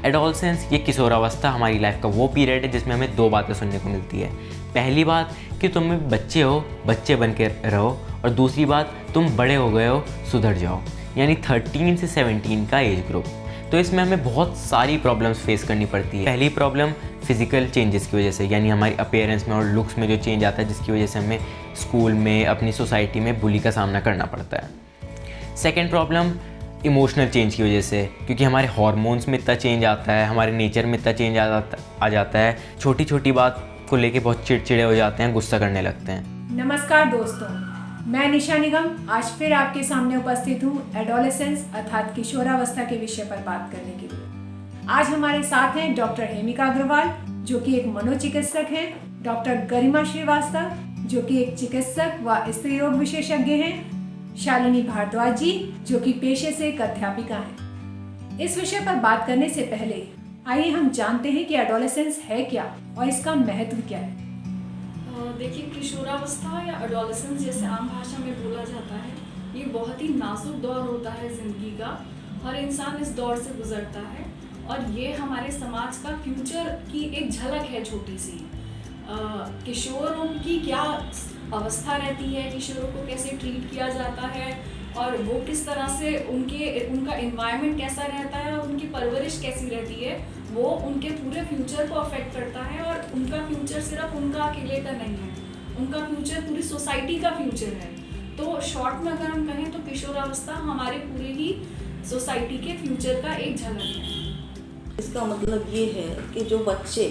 Adolescence, ये किशोरावस्था हमारी लाइफ का वो पीरियड है जिसमें हमें दो बातें सुनने को मिलती है। पहली बात कि तुम बच्चे हो, बच्चे बन के रहो, और दूसरी बात तुम बड़े हो गए हो, सुधर जाओ, यानी 13 से 17 का एज ग्रुप। तो इसमें हमें बहुत सारी प्रॉब्लम्स फेस करनी पड़ती है। पहली प्रॉब्लम फिज़िकल चेंजेस की वजह से, यानी हमारी अपीयरेंस में और लुक्स में जो चेंज आता है, जिसकी वजह से हमें स्कूल में, अपनी सोसाइटी में बुली का सामना करना पड़ता है। सेकेंड प्रॉब्लम इमोशनल चेंज की वजह से, क्योंकि हमारे हार्मोन्स में इतना चेंज आता है, हमारे नेचर में इतना चेंज आ जाता है, छोटी छोटी बात को लेके बहुत चिड़चिड़े हो जाते हैं, गुस्सा करने लगते हैं। नमस्कार दोस्तों, मैं निशा निगम आज फिर आपके सामने उपस्थित हूँ एडोलेसेंस अर्थात किशोरावस्था के विषय पर बात करने के लिए। आज हमारे साथ हैं डॉक्टर हेमिका अग्रवाल जो कि एक मनोचिकित्सक हैं, डॉक्टर गरिमा श्रीवास्तव जो कि एक चिकित्सक व स्त्री रोग विशेषज्ञ हैं, शालिनी भारद्वाज जी जो कि पेशे से एक अध्यापिका हैं। इस विषय पर बात करने से पहले आइए हम जानते हैं कि एडोलेसेंस है क्या और इसका महत्व क्या है। देखिए, किशोरावस्था या एडोलेसेंस जैसे आम भाषा में बोला जाता है, ये बहुत ही नाजुक दौर होता है ज़िंदगी का। हर इंसान इस दौर से गुजरता है और ये हमारे समाज का फ्यूचर की एक झलक है छोटी सी। किशोरों की क्या अवस्था रहती है, किशोरों को कैसे ट्रीट किया जाता है और वो किस तरह से उनका एनवायरनमेंट कैसा रहता है और उनकी परवरिश कैसी रहती है, वो उनके पूरे फ्यूचर को अफेक्ट करता है। और उनका फ्यूचर सिर्फ उनका अकेले का नहीं है, उनका फ्यूचर पूरी सोसाइटी का फ्यूचर है। तो शॉर्ट में अगर हम कहें तो किशोरावस्था हमारे पूरे ही सोसाइटी के फ्यूचर का एक झलक है। इसका मतलब ये है कि जो बच्चे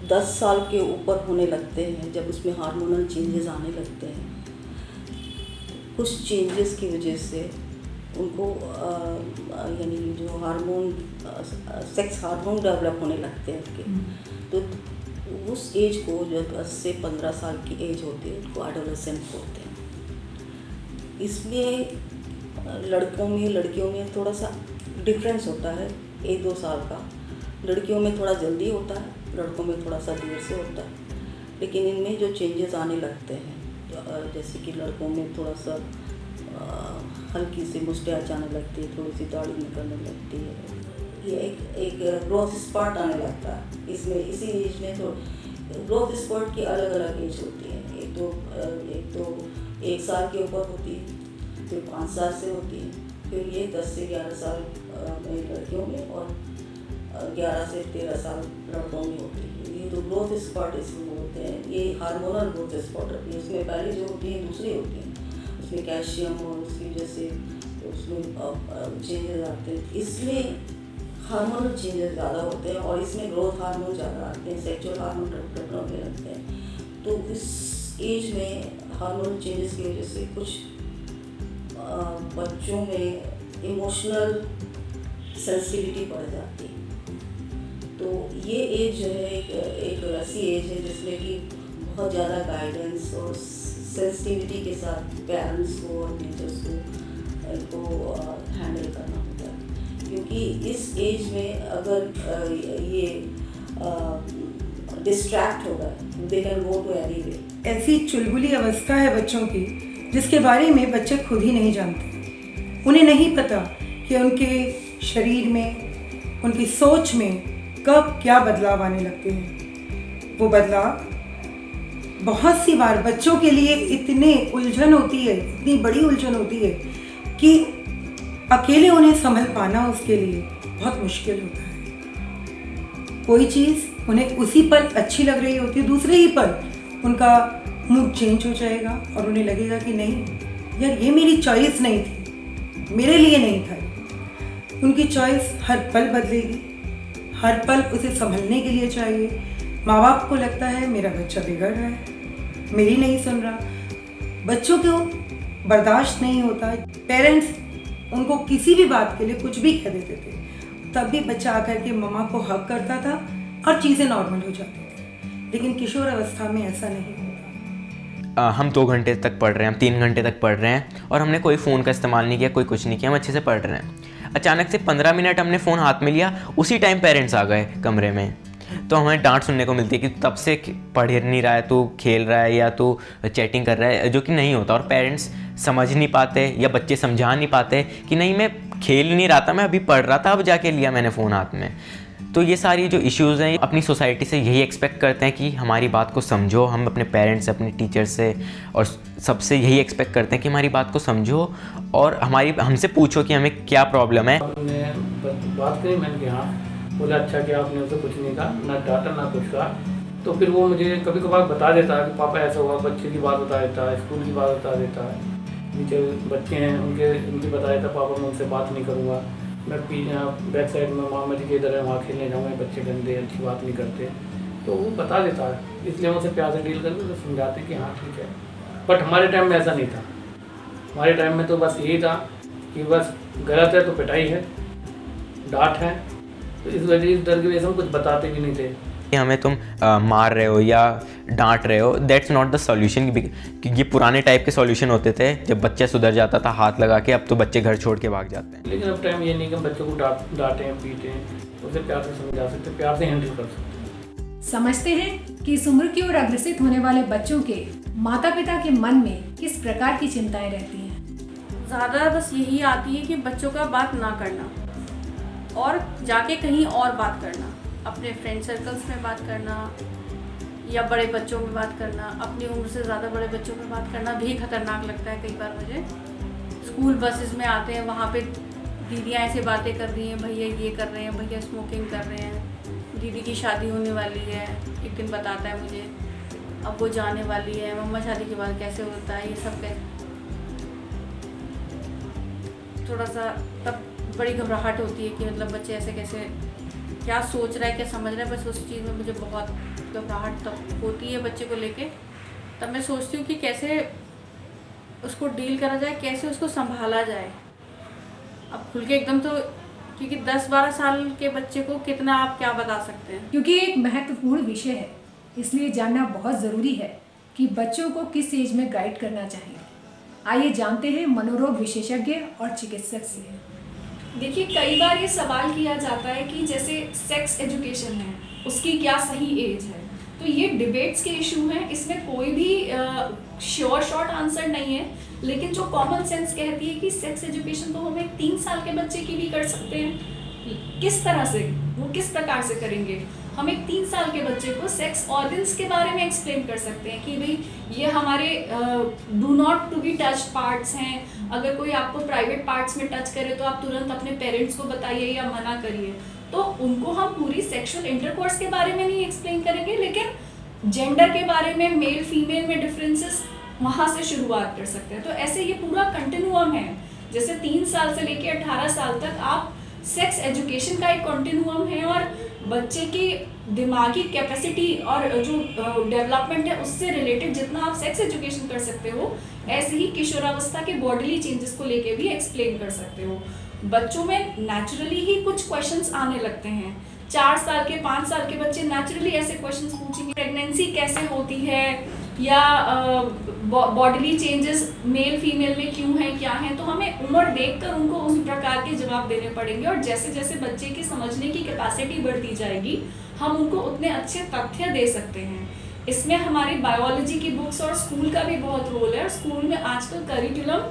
10 साल के ऊपर होने लगते हैं, जब उसमें हार्मोनल चेंजेस आने लगते हैं, कुछ चेंजेस की वजह से उनको यानी जो हार्मोन सेक्स हार्मोन डेवलप होने लगते हैं उनके, तो उस एज को जो 10 से 15 साल की एज होती है उनको एडोलेसेंट बोलते हैं। इसमें लड़कों में लड़कियों में थोड़ा सा डिफरेंस होता है, 1-2 साल का। लड़कियों में थोड़ा जल्दी होता है, लड़कों में थोड़ा सा देर से होता है। लेकिन इनमें जो चेंजेस आने लगते हैं, जैसे कि लड़कों में थोड़ा सा हल्की सी मुस्टैच आने लगती है, थोड़ी सी दाढ़ी निकलने लगती है, ये एक ग्रोथ स्पॉट आने लगता है। इसमें इसी एज में तो ग्रोथ स्पॉट की अलग अलग एज होती है। एक तो 1 साल के ऊपर होती है, फिर 5 साल से होती है, फिर ये 10 से 11 साल में लड़कियों में और 11 से 13 साल लड़कों में होती है। ये तो ग्रोथ स्पॉट इसमें होते हैं, ये हार्मोनल ग्रोथ स्पॉट होती है। इसमें पहले जो होती है दूसरी होती है, उसमें कैल्शियम और उसकी वजह से उसमें चेंजेस आते हैं। इसमें हार्मोनल चेंजेस ज़्यादा होते हैं और इसमें ग्रोथ हार्मोन ज़्यादा आते हैं, सेक्सुअल हार्मोन डेवलप होने लगते हैं। तो इस एज में हार्मोनल चेंजेस की वजह से कुछ बच्चों में इमोशनल सेंसिटिविटी बढ़ जाती है। तो ये एज जो है एक ऐसी एज है जिसमें कि बहुत ज़्यादा गाइडेंस और सेंसिटिविटी के साथ पेरेंट्स को और टीचर्स को हैंडल करना होता है। क्योंकि इस एज में अगर ये डिस्ट्रैक्ट हो गए, they can go to any way. ऐसी चुलबुली अवस्था है बच्चों की जिसके बारे में बच्चे खुद ही नहीं जानते। उन्हें नहीं पता कि उनके शरीर में, उनकी सोच में कब क्या बदलाव आने लगते हैं। वो बदलाव बहुत सी बार बच्चों के लिए इतने उलझन होती है, इतनी बड़ी उलझन होती है कि अकेले उन्हें संभल पाना उसके लिए बहुत मुश्किल होता है। कोई चीज़ उन्हें उसी पल अच्छी लग रही होती है, दूसरे ही पल उनका मूड चेंज हो जाएगा और उन्हें लगेगा कि नहीं यार, ये मेरी चॉइस नहीं थी, मेरे लिए नहीं था। उनकी चॉइस हर पल बदलेगी, हर पल उसे संभलने के लिए चाहिए। माँ बाप को लगता है मेरा बच्चा बिगड़ रहा है, मेरी नहीं सुन रहा। बच्चों को बर्दाश्त नहीं होता, पेरेंट्स उनको किसी भी बात के लिए कुछ भी कह देते थे, तब भी बच्चा आकर के मम्मा को हक करता था और चीज़ें नॉर्मल हो जाती थी। लेकिन किशोर अवस्था में ऐसा नहीं होता। हम 2 घंटे तक पढ़ रहे हैं, हम 3 घंटे तक पढ़ रहे हैं और हमने कोई फ़ोन का इस्तेमाल नहीं किया, कोई कुछ नहीं किया, हम अच्छे से पढ़ रहे हैं। अचानक से 15 मिनट हमने फ़ोन हाथ में लिया, उसी टाइम पेरेंट्स आ गए कमरे में, तो हमें डांट सुनने को मिलती है कि तब से पढ़ नहीं रहा है, तू खेल रहा है या तू चैटिंग कर रहा है, जो कि नहीं होता। और पेरेंट्स समझ नहीं पाते या बच्चे समझा नहीं पाते कि नहीं, मैं खेल नहीं रहा था, मैं अभी पढ़ रहा था, अब जाके लिया मैंने फ़ोन हाथ में। तो ये सारी जो इश्यूज़ हैं, अपनी सोसाइटी से यही एक्सपेक्ट करते हैं कि हमारी बात को समझो। हम अपने पेरेंट्स से, अपने टीचर से और सबसे यही एक्सपेक्ट करते हैं कि हमारी बात को समझो और हमसे पूछो कि हमें क्या प्रॉब्लम है। हमने बात करी, मैंने कहा हाँ, बोला अच्छा कि आपने उसे कुछ नहीं कहा, ना डांटा ना कुछ कहा। तो फिर वो मुझे कभी कभार बता देता है कि पापा ऐसा हुआ, बच्चे की बात बता देता है, स्कूल की बात बता देता है, नीचे बच्चे हैं उनकी बता देता, पापा मैं उनसे बात नहीं करूँगा, मैं बैक साइड में मामा जी के इधर है वहाँ खेलने जाऊँगा, बच्चे गंदे अच्छी बात नहीं करते। तो वो बता देता है, इसलिए हम उसे प्यार से डील करके तो समझाते कि हाँ ठीक है। बट हमारे टाइम में ऐसा नहीं था। हमारे टाइम में तो बस यही था कि बस गलत है तो पिटाई है, डांट है। तो इस डर की वजह से हम कुछ बताते भी नहीं थे कि हमें तुम मार रहे हो या डांट रहे हो, दैट्स नॉट द सॉल्यूशन। कि ये पुराने टाइप के सॉल्यूशन होते थे, जब बच्चा सुधर जाता था हाथ लगा के, अब तो बच्चे घर छोड़ के भाग जाते हैं। लेकिन अब टाइम ये नहीं कि हम बच्चों को डांटें पीटें, उसे प्यार से समझा सकते, प्यार से हैंडल कर सकते। समझते हैं कि इस उम्र की ओर अग्रसित होने वाले बच्चों के माता पिता के मन में किस प्रकार की चिंताएं रहती हैं। ज़्यादा बस यही आती है कि बच्चों का बात ना करना और जाके कहीं और बात करना, अपने फ्रेंड सर्कल्स में बात करना या बड़े बच्चों में बात करना। अपनी उम्र से ज़्यादा बड़े बच्चों में बात करना भी खतरनाक लगता है कई बार मुझे। स्कूल बसेस में आते हैं, वहाँ पे दीदियाँ ऐसे बातें कर रही हैं, भैया ये कर रहे हैं, भैया स्मोकिंग कर रहे हैं, दीदी की शादी होने वाली है, एक दिन बताता है मुझे, अब वो जाने वाली है, मम्मा शादी के बाद कैसे होता है, ये सब कैसे। थोड़ा सा तब बड़ी घबराहट होती है कि मतलब बच्चे ऐसे कैसे, क्या सोच रहा है, क्या समझ रहा है। बस उस चीज़ में मुझे बहुत घबराहट तब होती है बच्चे को लेके। तब मैं सोचती हूँ कि कैसे उसको डील करा जाए, कैसे उसको संभाला जाए। अब खुल के एकदम तो, क्योंकि 10-12 साल के बच्चे को कितना आप क्या बता सकते हैं। क्योंकि ये एक महत्वपूर्ण विषय है, इसलिए जानना बहुत ज़रूरी है कि बच्चों को किस एज में गाइड करना चाहिए। आइए जानते हैं मनोरोग विशेषज्ञ और चिकित्सक से। देखिए, कई बार ये सवाल किया जाता है कि जैसे सेक्स एजुकेशन है, उसकी क्या सही एज है। तो ये डिबेट्स के इशू हैं, इसमें कोई भी शॉर्ट आंसर नहीं है। लेकिन जो कॉमन सेंस कहती है कि सेक्स एजुकेशन तो हम एक 3 साल के बच्चे की भी कर सकते हैं। किस तरह से, वो किस प्रकार से करेंगे? हम एक 3 साल के बच्चे को सेक्स ऑर्गन्स के बारे में एक्सप्लेन कर सकते हैं कि भाई ये हमारे do not to be touched parts हैं। अगर कोई आपको प्राइवेट पार्ट्स में टच करे तो आप तुरंत अपने पेरेंट्स को बताइए या मना करिए। तो उनको हम पूरी सेक्सुअल इंटरकोर्स के बारे में नहीं एक्सप्लेन करेंगे, लेकिन जेंडर के बारे में, मेल फीमेल में डिफरेंसेस, वहाँ से शुरुआत कर सकते हैं। तो ऐसे ये पूरा कंटिन्यूअम है। जैसे 3 साल से लेके 18 साल तक आप सेक्स एजुकेशन का एक कंटिन्यूअम है, और बच्चे की दिमागी कैपेसिटी और जो डेवलपमेंट है उससे रिलेटेड जितना आप सेक्स एजुकेशन कर सकते हो, ऐसे ही किशोरावस्था के बॉडीली चेंजेस को लेके भी एक्सप्लेन कर सकते हो। बच्चों में नेचुरली ही कुछ क्वेश्चंस आने लगते हैं। 4 साल के 5 साल के बच्चे नेचुरली ऐसे क्वेश्चंस पूछेंगे, प्रेगनेंसी कैसे होती है, या बॉडीली चेंजेस मेल फीमेल में क्यों है, क्या है। तो हमें उम्र देखकर उनको उस प्रकार के जवाब देने पड़ेंगे, और जैसे जैसे बच्चे की समझने की कैपेसिटी बढ़ती जाएगी, हम उनको उतने अच्छे तथ्य दे सकते हैं। इसमें हमारी बायोलॉजी की बुक्स और स्कूल का भी बहुत रोल है। और स्कूल में आजकल curriculum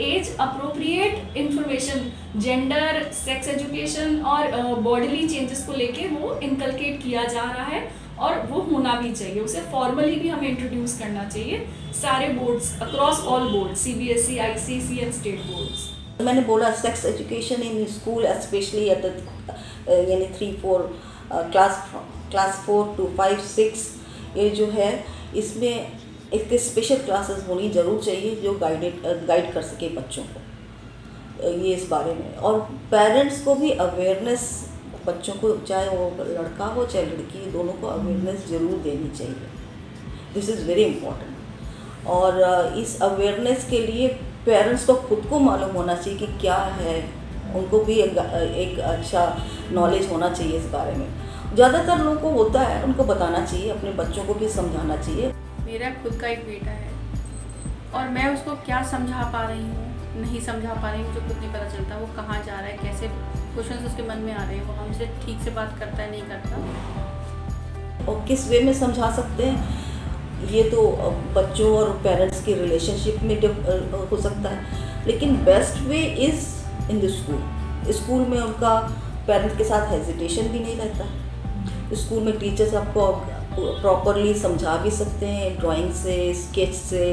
age appropriate information, gender, sex education और बॉडीली चेंजेस को लेके वो इनकलकेट किया जा रहा है, और वो होना भी चाहिए। उसे फॉर्मली भी हमें इंट्रोड्यूस करना चाहिए सारे boards, across all board, CBSE, ICSE and state boards. मैंने बोला sex education in school specially at यानी 3-4 क्लास 4 to 5-6, ये जो है इसमें इसके स्पेशल क्लासेस होनी ज़रूर चाहिए जो गाइड कर सके बच्चों को ये इस बारे में। और पेरेंट्स को भी अवेयरनेस, बच्चों को चाहे वो लड़का हो चाहे लड़की, दोनों को अवेयरनेस ज़रूर देनी चाहिए। This is very important. और इस अवेयरनेस के लिए पेरेंट्स को खुद को मालूम होना चाहिए कि क्या है, उनको भी एक अच्छा नॉलेज होना चाहिए इस बारे में। ज़्यादातर लोगों को होता है, उनको बताना चाहिए, अपने बच्चों को भी समझाना चाहिए। मेरा खुद का एक बेटा है और मैं उसको क्या समझा पा रही हूँ, नहीं समझा पा रही हूँ, मुझे खुद नहीं पता चलता वो कहाँ जा रहा है, कैसे क्वेश्चंस उसके मन में आ रहे हैं, वो हमसे ठीक से बात करता है, नहीं करता। और किस वे में समझा सकते हैं ये तो बच्चों और पेरेंट्स की रिलेशनशिप में हो सकता है, लेकिन best way is in the school. School में उनका पेरेंट्स के साथ हेजिटेशन भी नहीं रहता। स्कूल में टीचर्स आपको प्रॉपरली समझा भी सकते हैं, ड्राइंग से, स्केच से,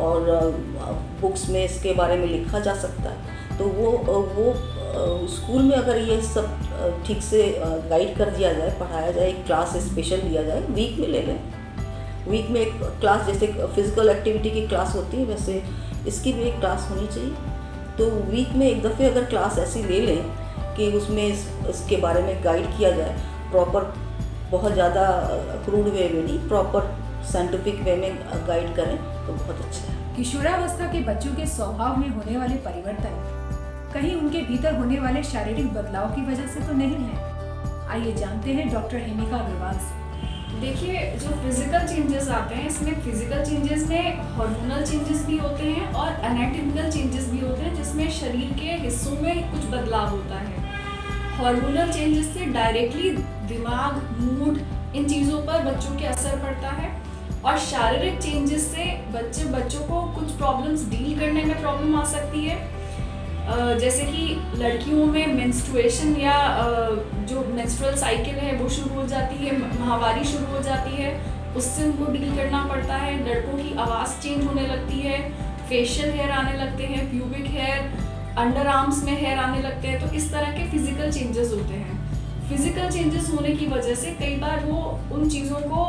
और बुक्स में इसके बारे में लिखा जा सकता है। तो वो स्कूल में अगर ये सब ठीक से गाइड कर दिया जाए, पढ़ाया जाए, एक क्लास स्पेशल दिया जाए, वीक में ले लें। वीक में एक क्लास, जैसे फिजिकल एक्टिविटी की क्लास होती है वैसे इसकी भी एक क्लास होनी चाहिए। तो वीक में एक दफ़े अगर क्लास ऐसी ले लें कि उसमें इसके बारे में गाइड किया जाए प्रॉपर, बहुत ज़्यादा क्रूड वे में नहीं, प्रॉपर साइंटिफिक वे में गाइड करें तो बहुत अच्छा है। किशोरावस्था के बच्चों के स्वभाव में होने वाले परिवर्तन कहीं उनके भीतर होने वाले शारीरिक बदलाव की वजह से तो नहीं है? आइए जानते हैं डॉक्टर हेमिका अग्रवाल से। देखिए, जो फिजिकल चेंजेस आते हैं, इसमें फिजिकल चेंजेस में हार्मोनल चेंजेस भी होते हैं और एनाटॉमिकल चेंजेस भी होते हैं, जिसमें शरीर के हिस्सों में कुछ बदलाव होता है। हार्मोनल चेंजेस से डायरेक्टली दिमाग, मूड, इन चीज़ों पर बच्चों के असर पड़ता है, और शारीरिक चेंजेस से बच्चों को कुछ प्रॉब्लम्स डील करने में प्रॉब्लम आ सकती है। जैसे कि लड़कियों में मेंस्ट्रुएशन या जो मेंस्ट्रुअल साइकिल है वो शुरू हो जाती है, माहवारी शुरू हो जाती है, उससे उनको डील करना पड़ता है। लड़कों की आवाज़ चेंज होने लगती है, फेशियल हेयर आने लगते हैं, प्यूबिक हेयर, अंडर आर्म्स में हेयर आने लगते हैं। तो इस तरह के फिजिकल चेंजेस होते हैं। फिजिकल चेंजेस होने की वजह से कई बार वो उन चीज़ों को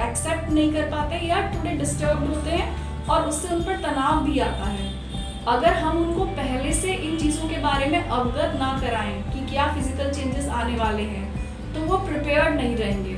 एक्सेप्ट नहीं कर पाते या थोड़े डिस्टर्ब होते हैं, और उससे उन पर तनाव भी आता है। अगर हम उनको पहले से इन चीज़ों के बारे में अवगत ना कराएं कि क्या फिजिकल चेंजेस आने वाले हैं, तो वो प्रिपेयर्ड नहीं रहेंगे।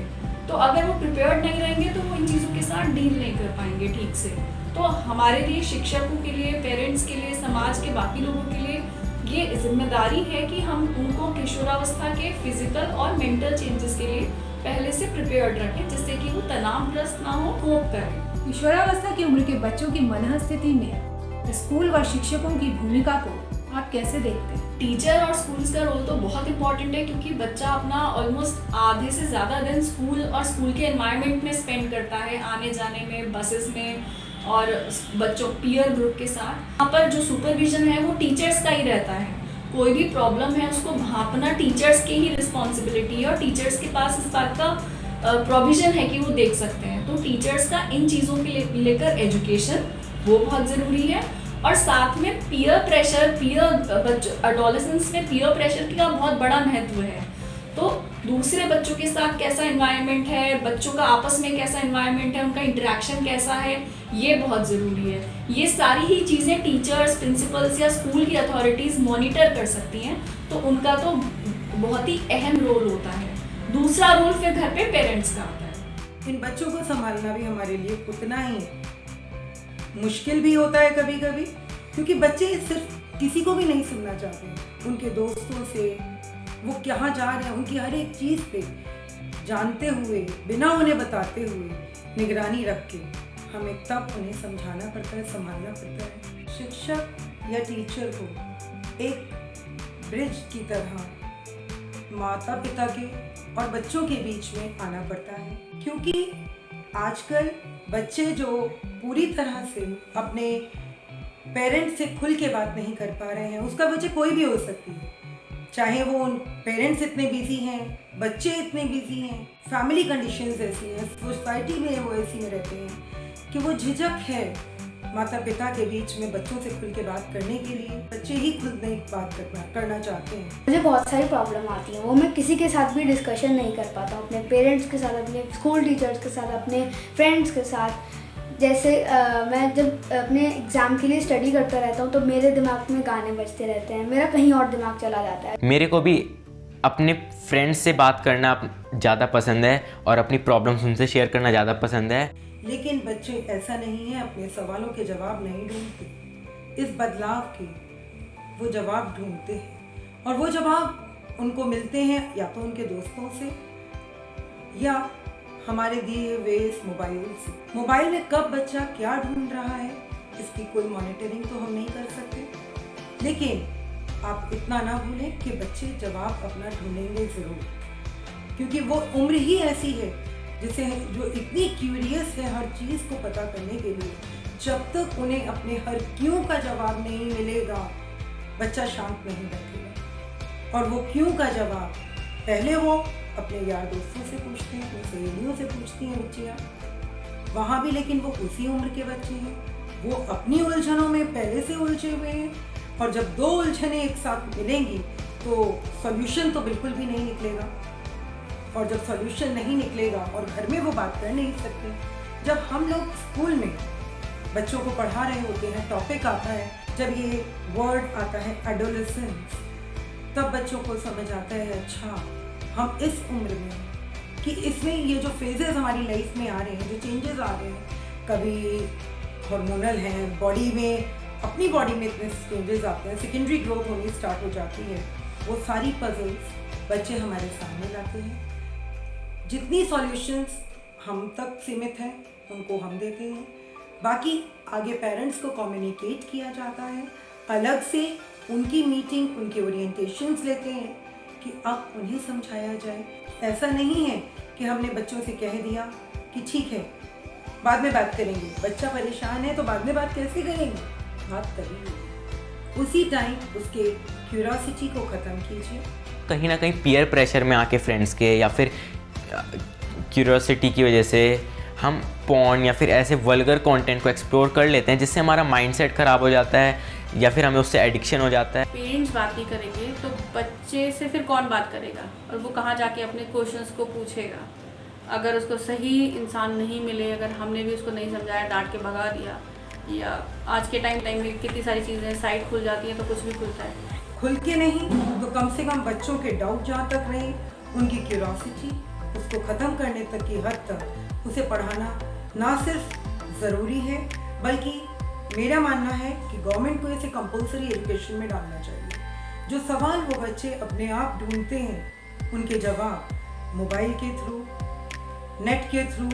तो अगर वो प्रिपेयर्ड नहीं रहेंगे तो वो इन चीज़ों के साथ डील नहीं कर पाएंगे ठीक से। तो हमारे लिए, शिक्षकों के लिए, पेरेंट्स के लिए, समाज के बाकी लोगों के लिए ये जिम्मेदारी है कि हम उनको किशोरावस्था के फिजिकल और मेंटल चेंजेस के लिए पहले से प्रिपेयर्ड रखें, जिससे कि वो तनावग्रस्त ना हो, कोप करें। किशोरावस्था की उम्र के बच्चों की मनःस्थिति में स्कूल व शिक्षकों की भूमिका को आप कैसे देखते हैं? टीचर और स्कूल्स का रोल तो बहुत इंपॉर्टेंट है, क्योंकि बच्चा अपना ऑलमोस्ट आधे से ज़्यादा दिन स्कूल और स्कूल के एनवायरनमेंट में स्पेंड करता है, आने जाने में, बसेस में, और बच्चों पीयर ग्रुप के साथ। यहाँ पर जो सुपरविजन है वो टीचर्स का ही रहता है। कोई भी प्रॉब्लम है उसको भांपना टीचर्स की ही रिस्पॉन्सिबिलिटी है, और टीचर्स के पास इस बात का प्रोविज़न है कि वो देख सकते हैं। तो टीचर्स का इन चीज़ों के लेकर एजुकेशन वो बहुत ज़रूरी है, और साथ में पीयर प्रेशर, एडोलेसेंस में पीयर प्रेशर का बहुत बड़ा महत्व है। तो दूसरे बच्चों के साथ कैसा एनवायरनमेंट है, बच्चों का आपस में कैसा एनवायरनमेंट है, उनका इंटरेक्शन कैसा है, ये बहुत ज़रूरी है। ये सारी ही चीज़ें टीचर्स, प्रिंसिपल्स या स्कूल की अथॉरिटीज़ मॉनिटर कर सकती हैं, तो उनका तो बहुत ही अहम रोल होता है। दूसरा रोल फिर घर पे पेरेंट्स का आता है। इन बच्चों को संभालना भी हमारे लिए उतना ही मुश्किल भी होता है कभी कभी, क्योंकि बच्चे सिर्फ किसी को भी नहीं सुनना चाहते। उनके दोस्तों से वो कहाँ जा रहे हैं, उनकी हर एक चीज़ पे जानते हुए, बिना उन्हें बताते हुए, निगरानी रख के हमें तब उन्हें समझाना पड़ता है, संभालना पड़ता है। शिक्षक या टीचर को एक ब्रिज की तरह माता पिता के और बच्चों के बीच में आना पड़ता है, क्योंकि आजकल बच्चे जो पूरी तरह से अपने पेरेंट्स से खुल के बात नहीं कर पा रहे हैं, उसका वजह कोई भी हो सकती है। चाहे वो उन पेरेंट्स इतने बिजी हैं, बच्चे इतने बिजी हैं, फैमिली कंडीशंस ऐसी हैं, सोसाइटी में वो ऐसी में रहते हैं कि वो झिझक है माता पिता के बीच में बच्चों से खुल के बात करने के लिए। बच्चे ही खुद नहीं बात करना चाहते हैं। मुझे बहुत सारी प्रॉब्लम आती है, वो मैं किसी के साथ भी डिस्कशन नहीं कर पाता हूँ, अपने पेरेंट्स के साथ, अपने स्कूल टीचर्स के साथ, अपने फ्रेंड्स के साथ। जैसे मैं जब अपने एग्ज़ाम के लिए स्टडी करता रहता हूँ तो मेरे दिमाग में गाने बजते रहते हैं, मेरा कहीं और दिमाग चला जाता है। मेरे को भी अपने फ्रेंड्स से बात करना ज़्यादा पसंद है और अपनी प्रॉब्लम्स उनसे शेयर करना ज़्यादा पसंद है। लेकिन बच्चे ऐसा नहीं है, अपने सवालों के जवाब नहीं ढूंढते। इस बदलाव के वो जवाब ढूंढते हैं, और वो जवाब उनको मिलते हैं या तो उनके दोस्तों से या हमारे दिए हुए इस मोबाइल से। मोबाइल में कब बच्चा क्या ढूंढ रहा है इसकी कोई मॉनिटरिंग तो हम नहीं कर सकते, लेकिन आप इतना ना भूलें कि बच्चे जवाब अपना ढूंढेंगे ज़रूर, क्योंकि वो उम्र ही ऐसी है जिसे जो इतनी क्यूरियस है हर चीज़ को पता करने के लिए। जब तक उन्हें अपने हर क्यों का जवाब नहीं मिलेगा बच्चा शांत नहीं बैठेगा। और वो क्यों का जवाब पहले वो अपने यार दोस्तों से पूछते हैं, अपनी सहेलियों से पूछती हैं बच्चियाँ, वहाँ भी लेकिन वो उसी उम्र के बच्चे हैं, वो अपनी उलझनों में पहले से उलझे हुए हैं। और जब दो उलझनें एक साथ मिलेंगी तो सॉल्यूशन तो बिल्कुल भी नहीं निकलेगा। और जब सॉल्यूशन नहीं निकलेगा और घर में वो बात कर नहीं सकते, जब हम लोग स्कूल में बच्चों को पढ़ा रहे होते हैं, टॉपिक आता है, जब ये वर्ड आता है एडोलेसेंस, तब बच्चों को समझ आता है अच्छा हम इस उम्र में कि इसमें ये जो फेजेस हमारी लाइफ में आ रहे हैं, जो चेंजेस आ रहे हैं, कभी हार्मोनल हैं, बॉडी में अपनी बॉडी में इतने चेंजेस आते हैं, सेकेंडरी ग्रोथ होनी स्टार्ट हो जाती है, वो सारी पजल्स बच्चे हमारे सामने लाते हैं। जितनी सॉल्यूशंस हम तक सीमित हैं उनको हम देते हैं, बाकी आगे पेरेंट्स को कम्युनिकेट किया जाता है, अलग से उनकी मीटिंग, उनके ओरिएंटेशंस लेते हैं कि अब उन्हें समझाया जाए। ऐसा नहीं है कि हमने बच्चों से कह दिया कि ठीक है बाद में बात करेंगे, बच्चा परेशान है तो बाद में बात कैसे करेंगे, बात करिए, उसी टाइम उसके क्यूरियोसिटी को ख़त्म कीजिए। कहीं ना कहीं पीयर प्रेशर में आके फ्रेंड्स के या फिर क्यूरियोसिटी की वजह से हम पॉर्न या फिर ऐसे वल्गर कंटेंट को एक्सप्लोर कर लेते हैं, जिससे हमारा माइंडसेट ख़राब हो जाता है या फिर हमें उससे एडिक्शन हो जाता है। पेरेंट्स बात नहीं करेंगे तो बच्चे से फिर कौन बात करेगा, और वो कहाँ जाके अपने क्वेश्चंस को पूछेगा। अगर उसको सही इंसान नहीं मिले, अगर हमने भी उसको नहीं समझाया, डांट के भगा दिया, या आज के टाइम में कितनी सारी चीज़ें साइट खुल जाती हैं तो कुछ भी खुलता है। खुल के नहीं तो कम से कम बच्चों के डाउट जहाँ तक रहे, उनकी क्यूरियोसिटी उसको ख़त्म करने तक की हद तक उसे पढ़ाना ना सिर्फ ज़रूरी है, बल्कि मेरा मानना है कि गवर्नमेंट को इसे कंपलसरी एजुकेशन में डालना चाहिए। जो सवाल वो बच्चे अपने आप ढूंढते हैं, उनके जवाब मोबाइल के थ्रू, नेट के थ्रू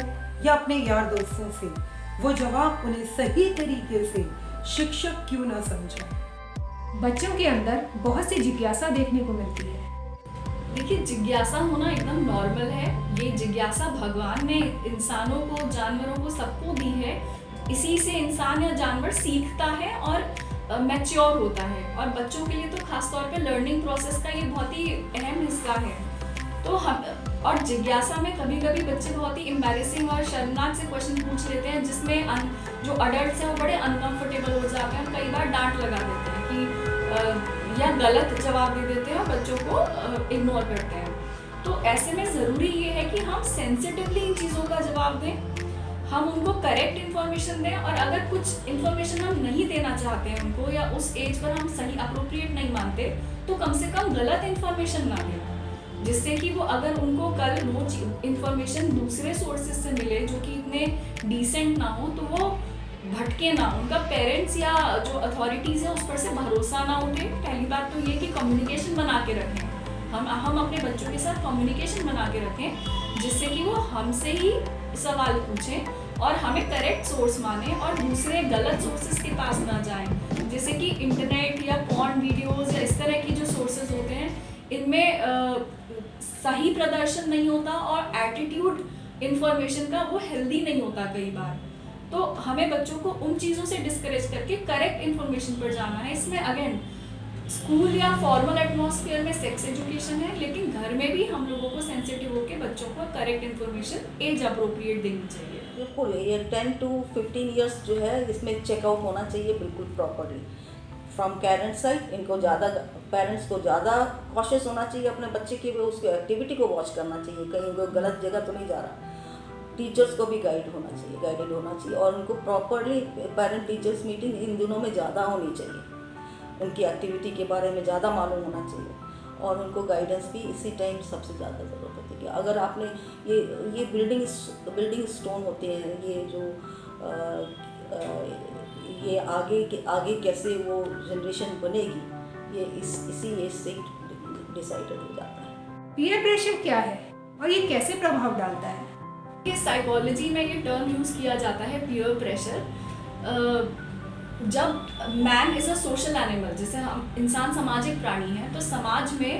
या अपने यार दोस्तों से, वो जवाब उन्हें सही तरीके से शिक्षक क्यों ना समझाए। बच्चों के अंदर बहुत सी जिज्ञासा देखने को मिलती है। देखिए, जिज्ञासा होना एकदम नॉर्मल है। ये जिज्ञासा भगवान ने इंसानों को, जानवरों को, सबको दी है। इसी से इंसान या जानवर सीखता है और मैच्योर होता है। और बच्चों के लिए तो खास तौर पे लर्निंग प्रोसेस का ये बहुत ही अहम हिस्सा है। तो हम और जिज्ञासा में कभी कभी बच्चे बहुत ही एम्बैरेसिंग और शर्मनाक से क्वेश्चन पूछ लेते हैं, जिसमें जो अडल्ट्स हैं वो बड़े अनकंफर्टेबल हो जाते हैं और कई बार डांट लगा देते हैं कि या गलत जवाब दे देते हैं और बच्चों को इग्नोर करते हैं। तो ऐसे में ज़रूरी ये है कि हम सेंसिटिवली इन चीज़ों का जवाब दें, हम उनको करेक्ट इन्फॉर्मेशन दें, और अगर कुछ इन्फॉर्मेशन हम नहीं देना चाहते हैं उनको, या उस एज पर हम सही अप्रोप्रिएट नहीं मानते, तो कम से कम गलत इन्फॉर्मेशन ना दें, जिससे कि वो अगर उनको कल वो इन्फॉर्मेशन दूसरे सोर्सेज से मिले जो कि इतने डिसेंट ना हो, तो वो भटके ना, उनका पेरेंट्स या जो अथॉरिटीज़ हैं उस पर से भरोसा ना उठे। पहली बात तो ये कि कम्युनिकेशन बना के रखें, हम अपने बच्चों के साथ कम्युनिकेशन बना के रखें, जिससे कि वो हमसे ही सवाल पूछें और हमें करेक्ट सोर्स माने और दूसरे गलत सोर्सेज के पास ना जाएं, जैसे कि इंटरनेट या पॉर्न वीडियोज़ या इस तरह की जो सोर्सेज होते हैं, इनमें सही प्रदर्शन नहीं होता और एटीट्यूड इन्फॉर्मेशन का वो हेल्दी नहीं होता कई बार। तो हमें बच्चों को उन चीज़ों से डिस्करेज करके करेक्ट इन्फॉर्मेशन पर जाना है। इसमें अगेन स्कूल या फॉर्मल एटमॉस्फेयर में सेक्स एजुकेशन है, लेकिन घर में भी हम लोगों को सेंसिटिव होकर बच्चों को करेक्ट इन्फॉर्मेशन एज अप्रोप्रिएट देनी चाहिए। बिल्कुल, ये 10 to 15 ईयर्स जो है इसमें चेकआउट होना चाहिए बिल्कुल प्रॉपरली फ्रॉम पेरेंट्स साइड। इनको ज़्यादा, पेरेंट्स को ज़्यादा कॉशियस होना चाहिए अपने बच्चे की, उसकी एक्टिविटी को वॉच करना चाहिए, कहीं वो गलत जगह तो नहीं जा रहा। टीचर्स को भी गाइडेड होना चाहिए और उनको properly parent teachers meeting in दिनों में ज़्यादा होनी चाहिए, उनकी एक्टिविटी के बारे में ज़्यादा मालूम होना चाहिए और उनको गाइडेंस भी इसी टाइम सबसे ज़्यादा ज़रूरत होती है। कि अगर आपने ये बिल्डिंग स्टोन होते हैं, ये जो ये आगे कैसे वो जनरेशन बनेगी, ये इसी एज से डिसाइडेड हो जाता है। पीयर प्रेशर क्या है और ये कैसे प्रभाव डालता है? कि साइकोलॉजी में ये टर्म यूज़ किया जाता है पीयर प्रेशर। जब man is a social animal, जैसे हम इंसान सामाजिक प्राणी हैं, तो समाज में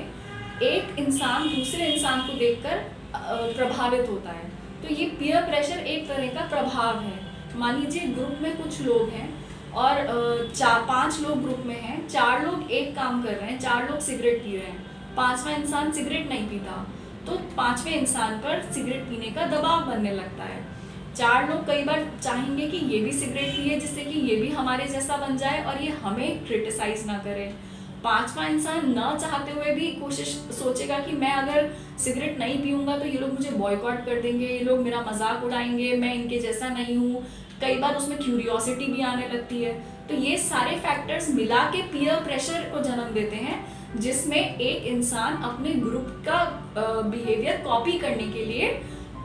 एक इंसान दूसरे इंसान को देखकर प्रभावित होता है। तो ये पीयर प्रेशर एक तरह का प्रभाव है। मान लीजिए ग्रुप में कुछ लोग हैं और 4-5 लोग ग्रुप में हैं, 4 लोग एक काम कर रहे हैं, 4 लोग सिगरेट पी रहे हैं, 5वां इंसान सिगरेट नहीं पीता, तो 5वें इंसान पर सिगरेट पीने का दबाव बनने लगता है। 4 लोग कई बार चाहेंगे कि ये भी सिगरेट पिए जिससे कि ये भी हमारे जैसा बन जाए और ये हमें क्रिटिसाइज ना करे। 5वां इंसान न चाहते हुए भी कोशिश सोचेगा कि मैं अगर सिगरेट नहीं पीऊँगा तो ये लोग मुझे बॉयकॉट कर देंगे, ये लोग मेरा मजाक उड़ाएंगे, मैं इनके जैसा नहीं हूँ। कई बार उसमें क्यूरियोसिटी भी आने लगती है। तो ये सारे फैक्टर्स मिला के पीयर प्रेशर को जन्म देते हैं, जिसमें एक इंसान अपने ग्रुप का बिहेवियर कॉपी करने के लिए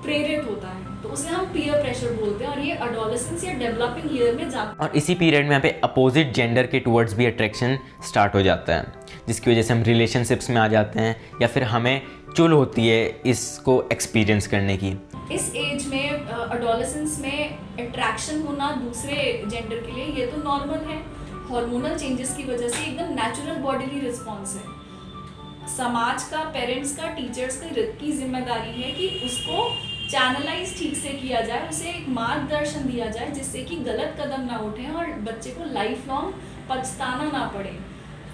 प्रेरित होता है, तो उसे हम पीयर प्रेशर बोलते हैं। और ये एडोलेसेंस या डेवलपिंग ईयर में जाता है। और इसी पीरियड में यहाँ पे अपोजिट जेंडर के टुवर्ड्स भी अट्रैक्शन स्टार्ट हो जाता है, जिसकी वजह से हम रिलेशनशिप्स में आ जाते हैं या फिर हमें चुल होती है इसको एक्सपीरियंस करने की। इस एज में एडोलेसेंस में अट्रैक्शन होना दूसरे जेंडर के लिए ये तो नॉर्मल है। हार्मोनल चेंजेस की वजह से एकदम नेचुरल बॉडीली रिस्पॉन्स है। समाज का, पेरेंट्स का, टीचर्स की जिम्मेदारी है कि उसको चैनलाइज ठीक से किया जाए, उसे एक मार्गदर्शन दिया जाए जिससे कि गलत कदम ना उठें और बच्चे को लाइफ लॉन्ग पछताना ना पड़े।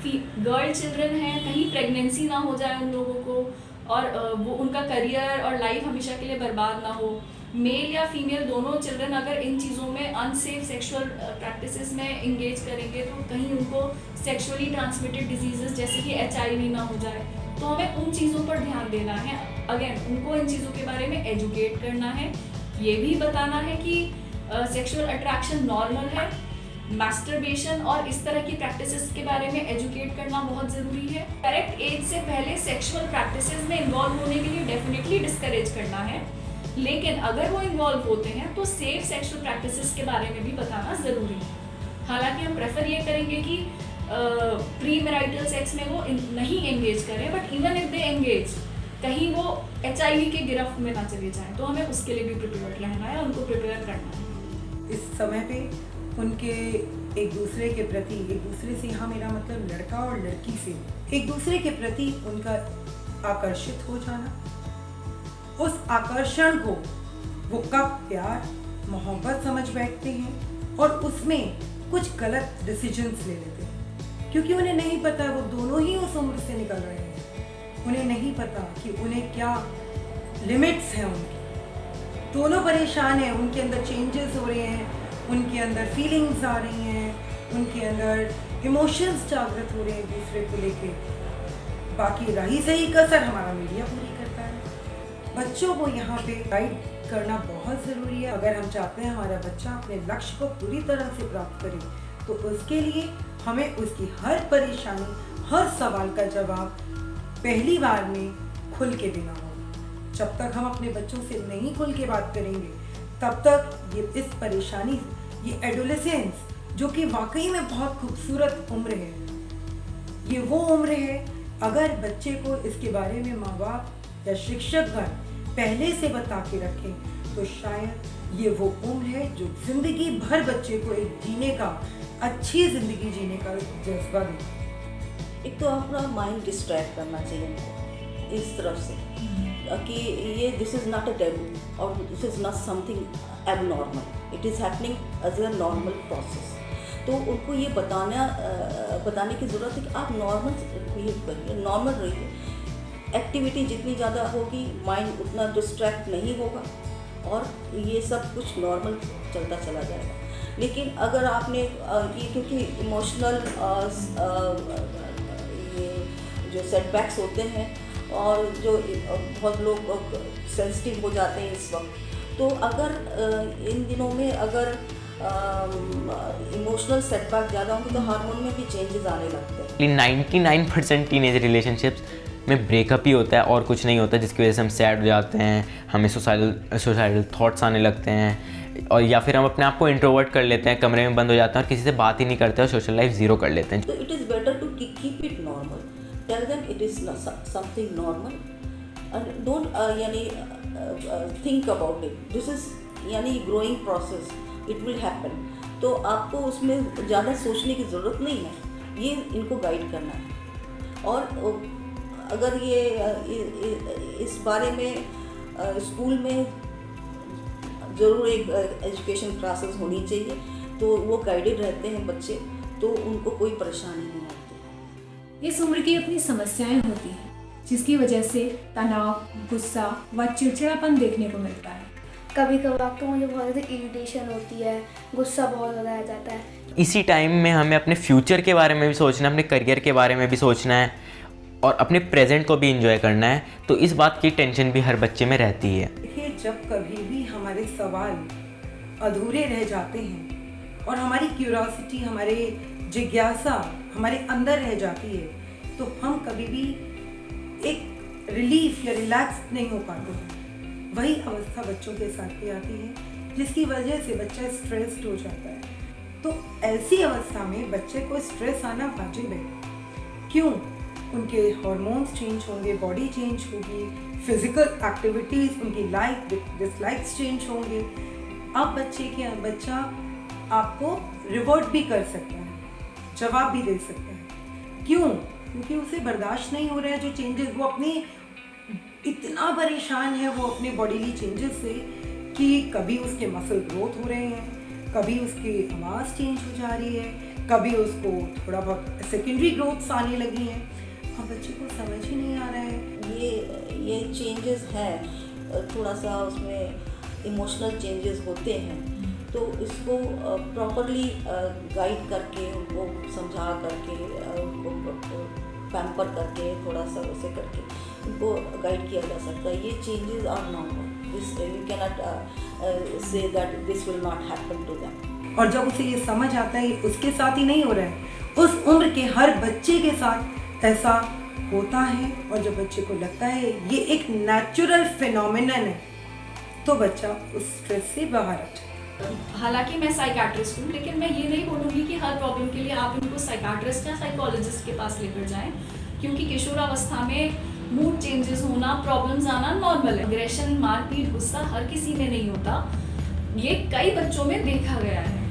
गर्ल चिल्ड्रन हैं, कहीं प्रेगनेंसी ना हो जाए उन लोगों को और वो उनका करियर और लाइफ हमेशा के लिए बर्बाद ना हो। मेल या फीमेल दोनों चिल्ड्रन अगर इन चीज़ों में अनसेफ सेक्सुअल प्रैक्टिसेस में इंगेज करेंगे तो कहीं उनको सेक्सुअली ट्रांसमिटेड डिजीजेस जैसे कि HIV ना हो जाए, तो हमें उन चीज़ों पर ध्यान देना है। अगेन उनको इन चीज़ों के बारे में एजुकेट करना है, ये भी बताना है कि सेक्सुअल अट्रैक्शन नॉर्मल है। मास्टरबेशन और इस तरह की प्रैक्टिसेस के बारे में एजुकेट करना बहुत ज़रूरी है। करेक्ट एज से पहले सेक्सुअल प्रैक्टिसेस में इन्वॉल्व होने के लिए डेफिनेटली डिस्करेज करना है, लेकिन अगर वो इन्वॉल्व होते हैं तो सेफ सेक्सुअल प्रैक्टिसेस के बारे में भी बताना ज़रूरी है। हालांकि हम प्रेफर ये करेंगे कि प्री मैरिटल सेक्स में वो नहीं एंगेज करें, but even if they engage कहीं वो HIV के गिरफ्त में ना चले जाएं, तो हमें उसके लिए भी प्रिपेयर रहना है, उनको प्रिपेयर करना है। इस समय पे उनके एक दूसरे के प्रति, एक दूसरे से, यहाँ मेरा मतलब लड़का और लड़की से, एक दूसरे के प्रति उनका आकर्षित हो जाना, उस आकर्षण को वो कब प्यार मोहब्बत समझ बैठते हैं और उसमें कुछ गलत डिसीजंस ले लेते हैं, क्योंकि उन्हें नहीं पता, वो दोनों ही उस उम्र से निकल रहे हैं, उन्हें नहीं पता कि उन्हें क्या लिमिट्स हैं उनकी। दोनों परेशान हैं, उनके अंदर चेंजेस हो रहे हैं, उनके अंदर फीलिंग्स आ रही हैं, उनके अंदर इमोशंस जागृत हो रहे हैं दूसरे को लेके। बाकी रही सही कसर हमारा मीडिया पूरी करता है। बच्चों को यहाँ पे गाइड करना बहुत ज़रूरी है। अगर हम चाहते हैं हमारा बच्चा अपने लक्ष्य को पूरी तरह से प्राप्त करे, तो उसके लिए हमें उसकी हर परेशानी, हर सवाल का जवाब पहली बार में खुल के देना होगा। जब तक हम अपने बच्चों से नहीं खुल के बात करेंगे, तब तक ये इस परेशानी, ये एडोलेसेंस जो कि वाकई में बहुत खूबसूरत उम्र है, ये वो उम्र है अगर बच्चे को इसके बारे में माँ बाप या शिक्षकगण पहले से बता के रखें, तो शायद ये वो उम्र है जो जिंदगी भर बच्चे को एक जीने का, अच्छी जिंदगी जीने का जज्बा दे। एक तो अपना माइंड डिस्ट्रैक्ट करना चाहिए उनको इस तरफ से कि ये this is not a taboo और this is not something abnormal, it is happening as a normal process. तो उनको ये बताने की ज़रूरत है कि आप नॉर्मल बिहेव करिए, नॉर्मल रहिए। एक्टिविटी जितनी ज़्यादा होगी, माइंड उतना डिस्ट्रैक्ट नहीं होगा और ये सब कुछ नॉर्मल चलता चला जाएगा। लेकिन अगर आपने ये, क्योंकि इमोशनल ये जो सेटबैक्स होते हैं और जो बहुत लोग सेंसिटिव हो जाते हैं इस वक्त, तो अगर इन दिनों में अगर इमोशनल सेटबैक ज़्यादा होंगे तो हार्मोन में भी चेंजेस आने लगते हैं। 99% टीनेज रिलेशनशिप्स में ब्रेकअप ही होता है और कुछ नहीं होता, जिसकी वजह से हम सैड हो जाते हैं, हमें सुसाइडल थॉट्स आने लगते हैं, और या फिर हम अपने आप को इंट्रोवर्ट कर लेते हैं, कमरे में बंद हो जाते हैं और किसी से बात ही नहीं करते और सोशल लाइफ ज़ीरो कर लेते हैं। तो it is better to keep it normal, tell them it is something normal and don't यानी think about it, this is यानी growing process, it will happen. तो आपको उसमें ज़्यादा सोचने की ज़रूरत नहीं है, ये इनको गाइड करना है। और अगर ये इस बारे में स्कूल में ज़रूर एक एजुकेशन क्लासेस होनी चाहिए तो वो गाइडेड रहते हैं बच्चे, तो उनको कोई परेशानी नहीं होती। इस उम्र की अपनी समस्याएं होती हैं जिसकी वजह से तनाव, गुस्सा व चिड़चिड़ापन देखने को मिलता है। कभी कभार तो मुझे बहुत ज़्यादा इरिटेशन होती है, गुस्सा बहुत ज़्यादा आ जाता है। इसी टाइम में हमें अपने फ्यूचर के बारे में भी सोचना है, अपने करियर के बारे में भी सोचना है और अपने प्रेजेंट को भी एंजॉय करना है। तो इस बात की टेंशन भी हर बच्चे में रहती है। देखिए, जब कभी भी हमारे सवाल अधूरे रह जाते हैं और हमारी क्यूरियोसिटी, हमारे जिज्ञासा हमारे अंदर रह जाती है, तो हम कभी भी एक रिलीफ या रिलैक्स नहीं हो पाते हैं। वही अवस्था बच्चों के साथ भी आती है, जिसकी वजह से बच्चा स्ट्रेस्ड हो जाता है। तो ऐसी अवस्था में बच्चे को स्ट्रेस आना वाजिब है। क्यों? उनके हार्मोन्स चेंज होंगे, बॉडी चेंज होगी, फिजिकल एक्टिविटीज़, उनकी लाइक डिसलाइक्स चेंज होंगे। अब बच्चा आपको रिवर्ट भी कर सकता है, जवाब भी दे सकता है। क्यों? क्योंकि उसे बर्दाश्त नहीं हो रहा है जो चेंजेस, वो अपने इतना परेशान है वो अपने बॉडीली चेंजेस से कि कभी उसके मसल ग्रोथ हो रहे हैं, कभी उसकी आवाज़ चेंज हो जा रही है, कभी उसको थोड़ा बहुत सेकेंडरी ग्रोथ्स आने लगी हैं। अब बच्चे को समझ ही नहीं आ रहा है। ये चेंजेस हैं, थोड़ा सा उसमें इमोशनल चेंजेस होते हैं, तो इसको प्रॉपरली गाइड करके, उनको समझा करके, उनको पैम्पर करके, थोड़ा सा वैसे करके उनको गाइड किया जा सकता है। ये changes are normal, this you can not say that this will not happen to them. और जब उसे ये समझ आता है उसके साथ ही नहीं हो रहा है, उस उम्र के हर बच्चे के साथ ऐसा होता है। और जब बच्चे को लगता है ये एक नेचुरल फिनोमिनन है, तो बच्चा उस स्ट्रेस से बाहर आ जाए। हालांकि मैं साइकाट्रिस्ट हूँ, लेकिन मैं ये नहीं बोलूँगी कि हर प्रॉब्लम के लिए आप इनको साइकाट्रिस्ट या साइकोलॉजिस्ट के पास लेकर जाएं, क्योंकि किशोरावस्था में मूड चेंजेस होना, प्रॉब्लम्स आना नॉर्मल है। एग्रेशन, मारपीट, गुस्सा हर किसी में नहीं होता, ये कई बच्चों में देखा गया है।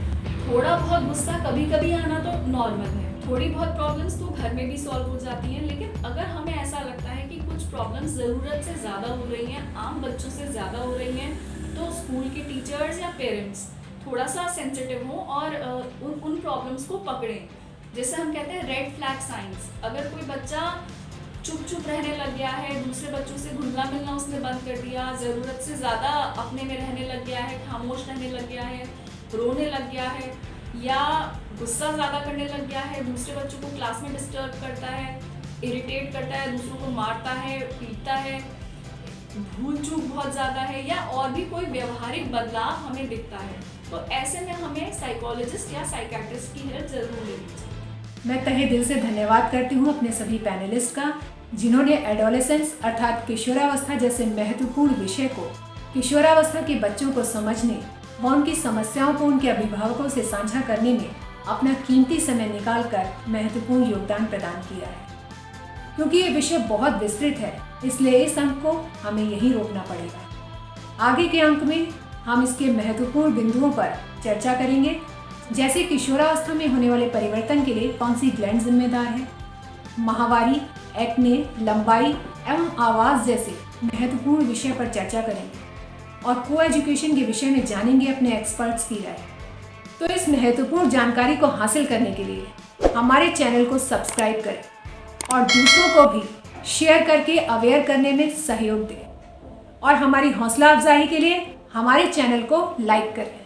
थोड़ा बहुत गुस्सा कभी कभी आना तो नॉर्मल है, थोड़ी बहुत प्रॉब्लम्स तो घर में भी सॉल्व हो जाती हैं। लेकिन अगर हमें ऐसा लगता है कि कुछ प्रॉब्लम्स ज़रूरत से ज़्यादा हो रही हैं, आम बच्चों से ज़्यादा हो रही हैं, तो स्कूल के टीचर्स या पेरेंट्स थोड़ा सा सेंसिटिव हों और उन प्रॉब्लम्स को पकड़ें। जैसे हम कहते हैं रेड फ्लैग साइंस। अगर कोई बच्चा चुप रहने लग गया है, दूसरे बच्चों से घुलना मिलना उसने बंद कर दिया, ज़रूरत से ज़्यादा अपने में रहने लग गया है, खामोश रहने लग गया है, रोने लग गया है, या गुस्सा ज़्यादा करने लग गया है, दूसरे बच्चों को क्लास में डिस्टर्ब करता है, इरिटेट करता है, दूसरों को मारता है, पीटता है, भूल चूक बहुत ज़्यादा है, या और भी कोई व्यवहारिक बदलाव हमें दिखता है, तो ऐसे में हमें साइकोलॉजिस्ट या साइकाट्रिस्ट की हेल्प ज़रूर लेनी चाहिए। मैं तहे दिल से धन्यवाद करती हूँ अपने सभी पैनलिस्ट का, जिन्होंने एडोलेसेंस अर्थात किशोरावस्था जैसे महत्वपूर्ण विषय को किशोरावस्था के बच्चों को समझने व उनकी समस्याओं को उनके अभिभावकों से साझा करने में अपना कीमती समय निकालकर महत्वपूर्ण योगदान प्रदान किया है। क्योंकि ये विषय बहुत विस्तृत है, इसलिए इस अंक को हमें यहीं रोकना पड़ेगा। आगे के अंक में हम इसके महत्वपूर्ण बिंदुओं पर चर्चा करेंगे, जैसे किशोरावस्था में होने वाले परिवर्तन के लिए कौन सी ग्लैंड जिम्मेदार है, माहवारी, एक्ने, लंबाई एवं आवाज़ जैसे महत्वपूर्ण विषय पर चर्चा करेंगे और को एजुकेशन के विषय में जानेंगे अपने एक्सपर्ट्स की राय। तो इस महत्वपूर्ण जानकारी को हासिल करने के लिए हमारे चैनल को सब्सक्राइब करें और दूसरों को भी शेयर करके अवेयर करने में सहयोग दें, और हमारी हौसला अफजाई के लिए हमारे चैनल को लाइक करें।